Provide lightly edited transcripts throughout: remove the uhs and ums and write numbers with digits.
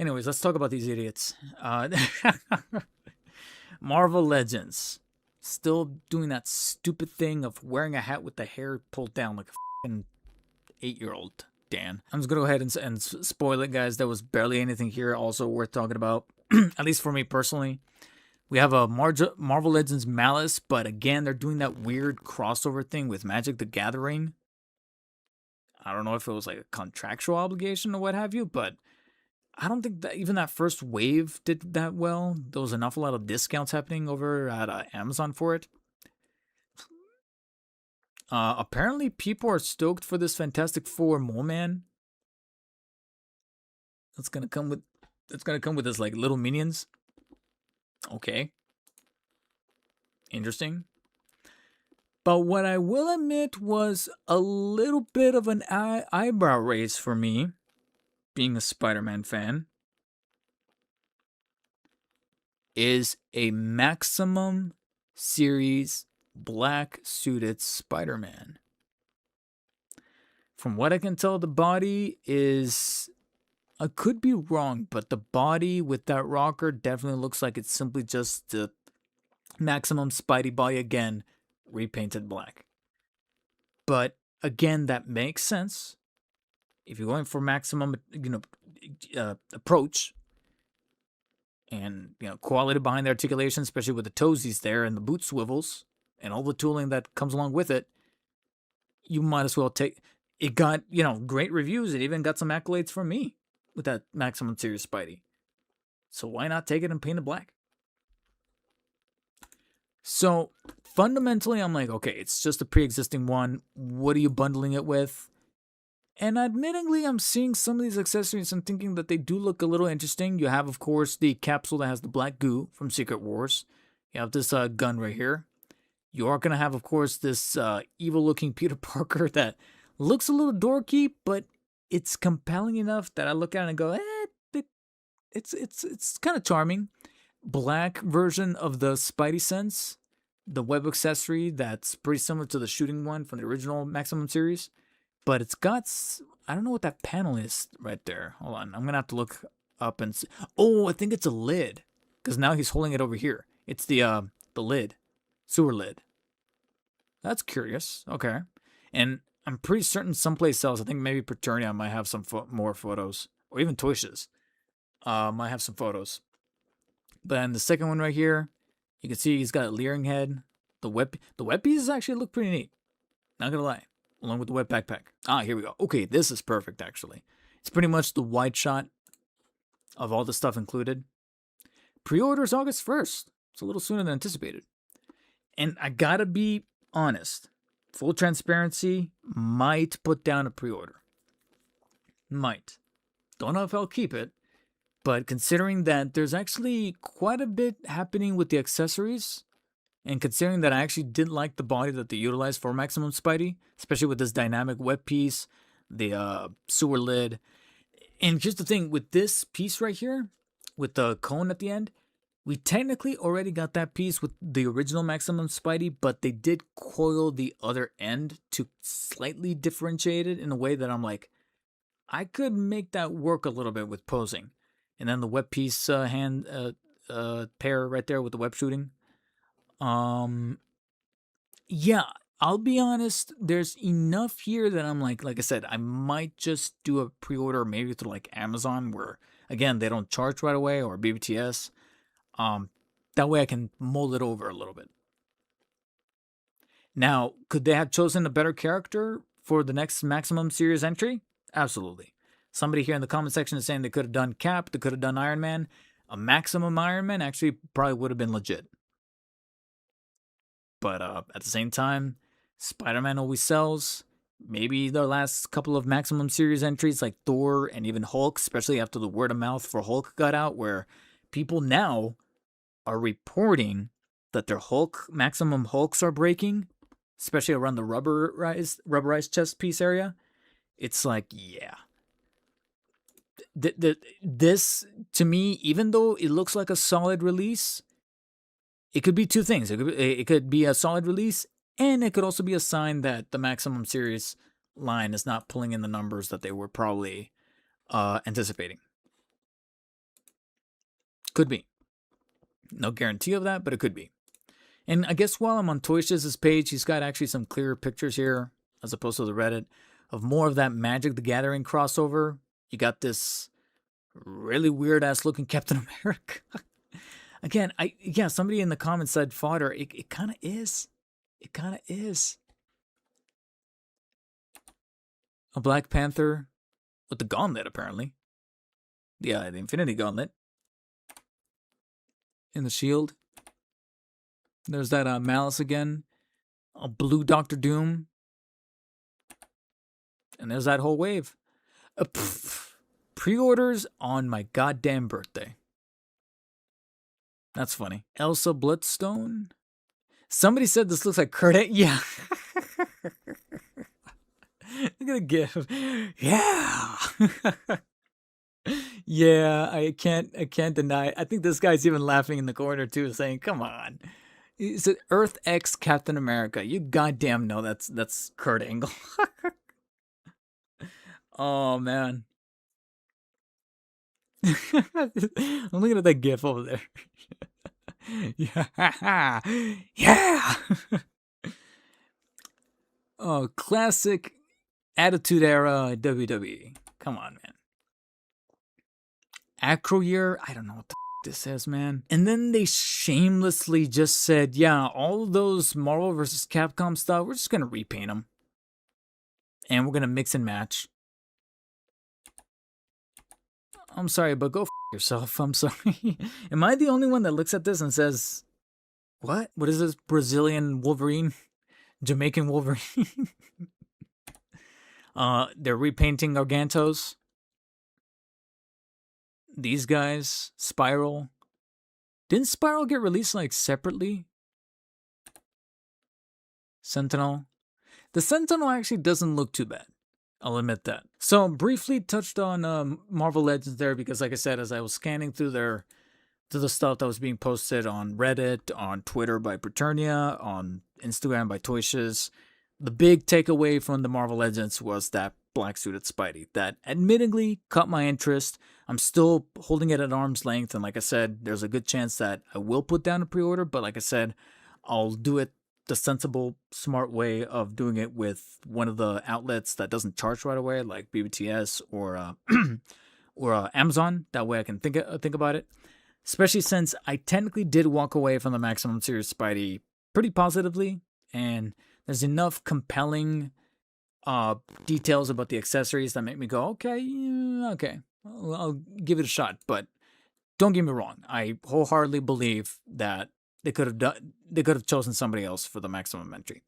Anyways, let's talk about these idiots. Marvel Legends. Still doing that stupid thing of wearing a hat with the hair pulled down like a fucking 8-year-old. Dan. I'm just gonna go ahead and spoil it, guys. There was barely anything here also worth talking about, at least for me personally. We have a Marvel Legends Malice, but again, they're doing that weird crossover thing with Magic the Gathering. I don't know if it was like a contractual obligation or what have you, but I don't think that even that first wave did that well. There was an awful lot of discounts happening over at Amazon for it. Apparently, people are stoked for this Fantastic Four Mole Man. It's gonna come with this like little minions. Okay, interesting. But what I will admit was a little bit of an eyebrow raise for me, being a Spider-Man fan, is a Maximum Series black suited Spider-Man. From what I can tell, the body is... I could be wrong, but the body with that rocker definitely looks like it's simply just the Maximum Spidey body again, repainted black. But again, that makes sense. If you're going for maximum, approach and quality behind the articulation, especially with the toesies there and the boot swivels and all the tooling that comes along with it, you might as well take it. Got great reviews. It even got some accolades from me with that Maximum Series Spidey. So why not take it and paint it black? So fundamentally, I'm like, okay, it's just a pre-existing one. What are you bundling it with? And admittingly, I'm seeing some of these accessories and thinking that they do look a little interesting. You have, of course, the capsule that has the black goo from Secret Wars. You have this gun right here. You are going to have, of course, this evil-looking Peter Parker that looks a little dorky, but it's compelling enough that I look at it and go, it's kind of charming. Black version of the Spidey Sense, the web accessory that's pretty similar to the shooting one from the original Maximum series. But it's got, I don't know what that panel is right there. Hold on, I'm going to have to look up and see. Oh, I think it's a lid. Because now he's holding it over here. It's the lid. Sewer lid. That's curious. Okay. And I'm pretty certain someplace else, I think maybe Paternia might have some more photos. Or even Toyshes might have some photos. But in the second one right here, you can see he's got a leering head. The web pieces actually look pretty neat. Not going to lie. Along with the wet backpack. Ah, here we go. Okay, this is perfect, actually. It's pretty much the wide shot of all the stuff included. Pre-orders August 1st. It's a little sooner than anticipated. And I gotta be honest. Full transparency, might put down a pre-order. Might. Don't know if I'll keep it. But considering that there's actually quite a bit happening with the accessories... And considering that I actually did like the body that they utilized for Maximum Spidey, especially with this dynamic web piece, the sewer lid. And here's the thing, with this piece right here, with the cone at the end, we technically already got that piece with the original Maximum Spidey, but they did coil the other end to slightly differentiate it in a way that I'm like, I could make that work a little bit with posing. And then the web piece hand pair right there with the web shooting. Yeah, I'll be honest, there's enough here that I'm like I said, I might just do a pre-order maybe through like Amazon where, again, they don't charge right away, or BBTS. That way I can mold it over a little bit. Now, could they have chosen a better character for the next Maximum Series entry? Absolutely. Somebody here in the comment section is saying they could have done Cap, they could have done Iron Man. A Maximum Iron Man actually probably would have been legit. But at the same time, Spider-Man always sells. Maybe the last couple of Maximum Series entries like Thor and even Hulk, especially after the word of mouth for Hulk got out, where people now are reporting that their Maximum Hulks are breaking, especially around the rubberized chest piece area. It's like, yeah. This, to me, even though it looks like a solid release, it could be two things. It could be a solid release, and it could also be a sign that the Maximum Series line is not pulling in the numbers that they were probably anticipating. Could be. No guarantee of that, but it could be. And I guess while I'm on Toyshiz' page, he's got actually some clearer pictures here, as opposed to the Reddit, of more of that Magic the Gathering crossover. You got this really weird ass looking Captain America. Again, somebody in the comments said fodder. It kind of is. It kind of is. A Black Panther with the gauntlet, apparently. Yeah, the Infinity Gauntlet. In the shield. There's that Malice again. A blue Doctor Doom. And there's that whole wave. Pre-orders on my goddamn birthday. That's funny. Elsa Bloodstone. Somebody said this looks like Kurt. Yeah. Look at the gif. Yeah. Yeah, I can't deny it. I think this guy's even laughing in the corner too, saying, "Come on." Is it Earth X Captain America? You goddamn know that's Kurt Angle. Oh man. I'm looking at that gif over there. Yeah. Yeah. Oh, classic Attitude Era WWE. Come on, man. Acro Year? I don't know what the this is, man. And then they shamelessly just said, yeah, all of those Marvel vs. Capcom stuff, we're just going to repaint them. And we're going to mix and match. I'm sorry, but go yourself. I'm sorry. Am I the only one that looks at this and says, what? What is this? Brazilian Wolverine? Jamaican Wolverine? They're repainting Gargantos. These guys, Spiral. Didn't Spiral get released like separately? Sentinel. The Sentinel actually doesn't look too bad. I'll admit that. So briefly touched on Marvel Legends there because, like I said, as I was scanning through the stuff that was being posted on Reddit, on Twitter by Preternia, on Instagram by Toyshiz, the big takeaway from the Marvel Legends was that black suited Spidey that admittedly caught my interest. I'm still holding it at arm's length, and like I said, there's a good chance that I will put down a pre-order, but like I said, I'll do it the sensible, smart way of doing it with one of the outlets that doesn't charge right away, like BBTS or Amazon. That way I can think about it, especially since I technically did walk away from the Maximum Series Spidey pretty positively, and there's enough compelling details about the accessories that make me go, okay, I'll give it a shot. But don't get me wrong, I wholeheartedly believe that they could have chosen somebody else for the maximum entry.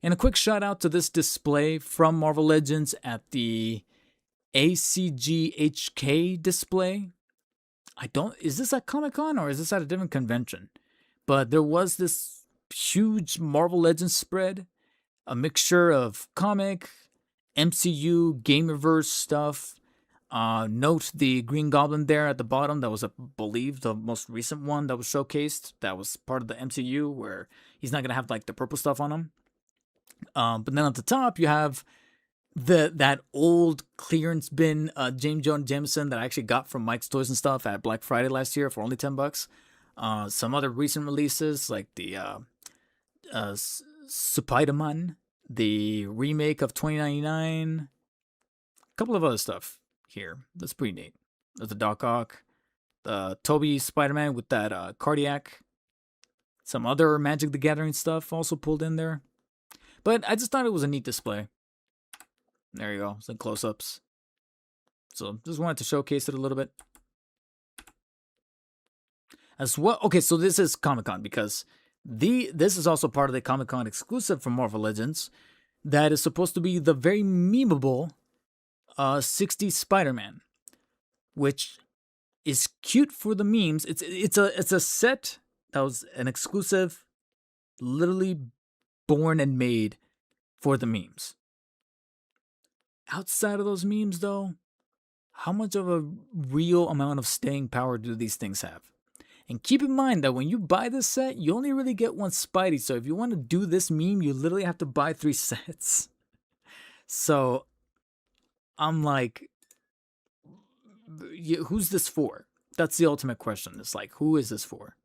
And a quick shout out to this display from Marvel Legends at the ACGHK display. Is this at Comic-Con or is this at a different convention? But there was this huge Marvel Legends spread, a mixture of comic, MCU, Gamerverse stuff. Note the Green Goblin there at the bottom. That was, I believe, the most recent one that was showcased. That was part of the MCU where he's not going to have like the purple stuff on him. But then at the top, you have that old clearance bin James Jonah Jameson that I actually got from Mike's Toys and Stuff at Black Friday last year for only $10. Some other recent releases like the Spider-Man, the remake of 2099, a couple of other stuff here. That's pretty neat. There's the Doc Ock, the Toby Spider-Man with that cardiac, some other Magic the Gathering stuff also pulled in there. But I just thought it was a neat display. There you go, some close-ups. So just wanted to showcase it a little bit. As well, okay, so this is Comic-Con because this is also part of the Comic-Con exclusive from Marvel Legends that is supposed to be the very memeable 60s Spider-Man, which is cute for the memes. It's a set that was an exclusive, literally born and made for the memes. Outside of those memes, though, how much of a real amount of staying power do these things have? And keep in mind that when you buy this set, you only really get one Spidey. So if you want to do this meme, you literally have to buy 3 sets. So I'm like, who's this for? That's the ultimate question. It's like, who is this for?